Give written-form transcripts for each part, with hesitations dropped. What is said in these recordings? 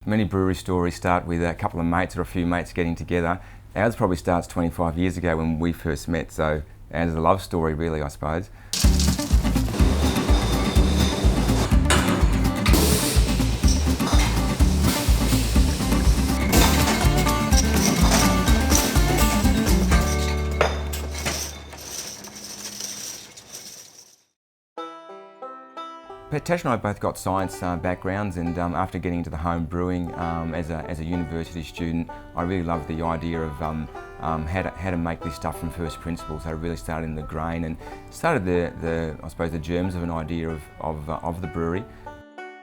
Many brewery stories start with a couple of mates or a few mates getting together. Ours probably starts 25 years ago when we first met, so ours is a love story really, I suppose. Tash and I both got science backgrounds, and after getting into the home brewing as a university student, I really loved the idea of how to make this stuff from first principles. So I really started in the grain and started I suppose the germs of an idea of the brewery.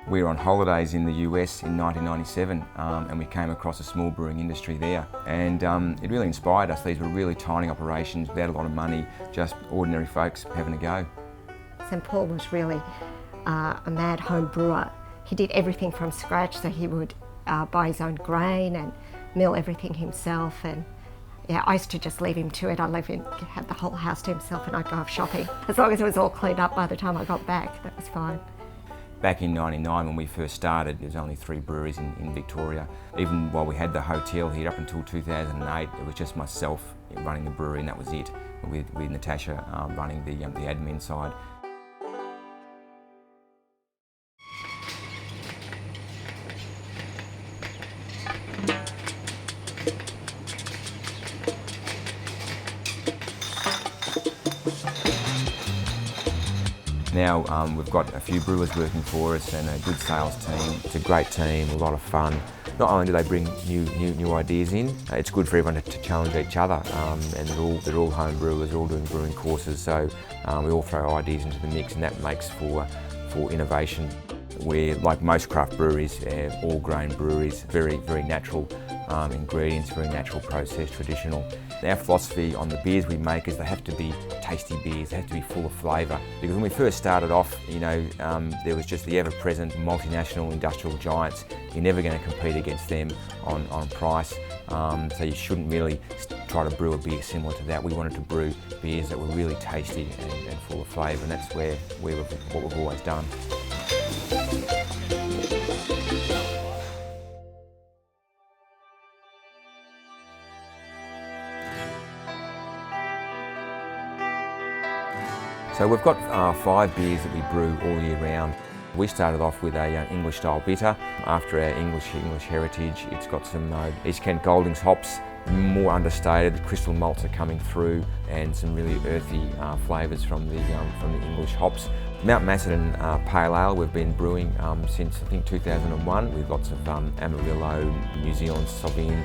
We were on holidays in the US in 1997 and we came across a small brewing industry there, and it really inspired us. These were really tiny operations without a lot of money, just ordinary folks having a go. St Paul was really a mad home brewer. He did everything from scratch, so he would buy his own grain and mill everything himself, and yeah, I used to just leave him to it. Had the whole house to himself and I'd go off shopping. As long as it was all cleaned up by the time I got back, that was fine. Back in '99 when we first started, there was only 3 breweries in Victoria. Even while we had the hotel here up until 2008, it was just myself running the brewery, and that was it, with Natasha running the admin side. Now we've got a few brewers working for us and a good sales team. It's a great team, a lot of fun. Not only do they bring new ideas in, it's good for everyone to challenge each other. And they're all home brewers, they're all doing brewing courses, so we all throw ideas into the mix, and that makes for innovation. We're, like most craft breweries, all grain breweries, very natural ingredients, very natural process, traditional. Our philosophy on the beers we make is they have to be tasty beers, they have to be full of flavour. Because when we first started off, there was just the ever-present multinational industrial giants. You're never going to compete against them on price, so you shouldn't really try to brew a beer similar to that. We wanted to brew beers that were really tasty and full of flavour, and that's what we've always done. So we've got 5 beers that we brew all year round. We started off with a English style bitter. After our English heritage, it's got some East Kent Goldings hops, more understated. Crystal malts are coming through, and some really earthy flavours from the English hops. Mount Macedon Pale Ale we've been brewing since I think 2001, with lots of Amarillo, New Zealand Sauvignon,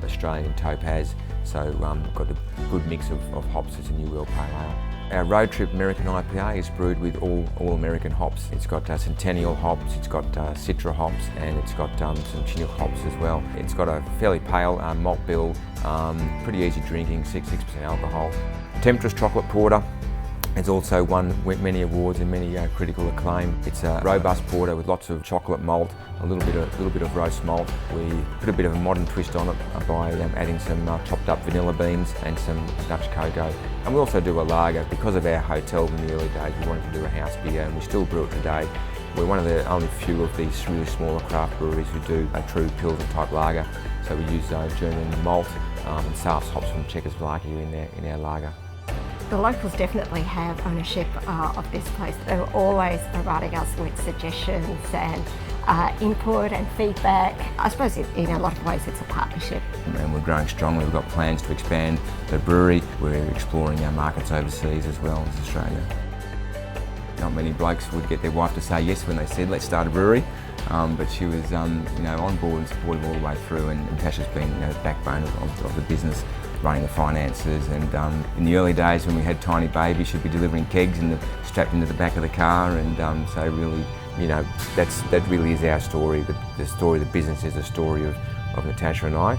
Australian Topaz. So we've got a good mix of hops. It's a New World Pale Ale. Our Road Trip American IPA is brewed with all American hops. It's got Centennial hops, it's got Citra hops, and it's got some Chinook hops as well. It's got a fairly pale malt bill, pretty easy drinking, 6% alcohol. Temptress Chocolate Porter. It's also won many awards and many critical acclaim. It's a robust porter with lots of chocolate malt, a little bit of roast malt. We put a bit of a modern twist on it by adding some chopped up vanilla beans and some Dutch cocoa. And we also do a lager. Because of our hotel in the early days, we wanted to do a house beer, and we still brew it today. We're one of the only few of these really smaller craft breweries who do a true Pilsner type lager. So we use German malt and Saas hops from Czechoslovakia in our lager. The locals definitely have ownership of this place. They're always providing us with suggestions and input and feedback. I suppose in a lot of ways it's a partnership. And we're growing strongly. We've got plans to expand the brewery. We're exploring our markets overseas as well as Australia. Not many blokes would get their wife to say yes when they said, let's start a brewery. But she was on board and supportive all the way through, and Tasha's been the backbone of the business, running the finances. And in the early days when we had tiny babies, she'd be delivering kegs and strapped into the back of the car, and so really, that really is our story. The story of the business is a story of Natasha and I.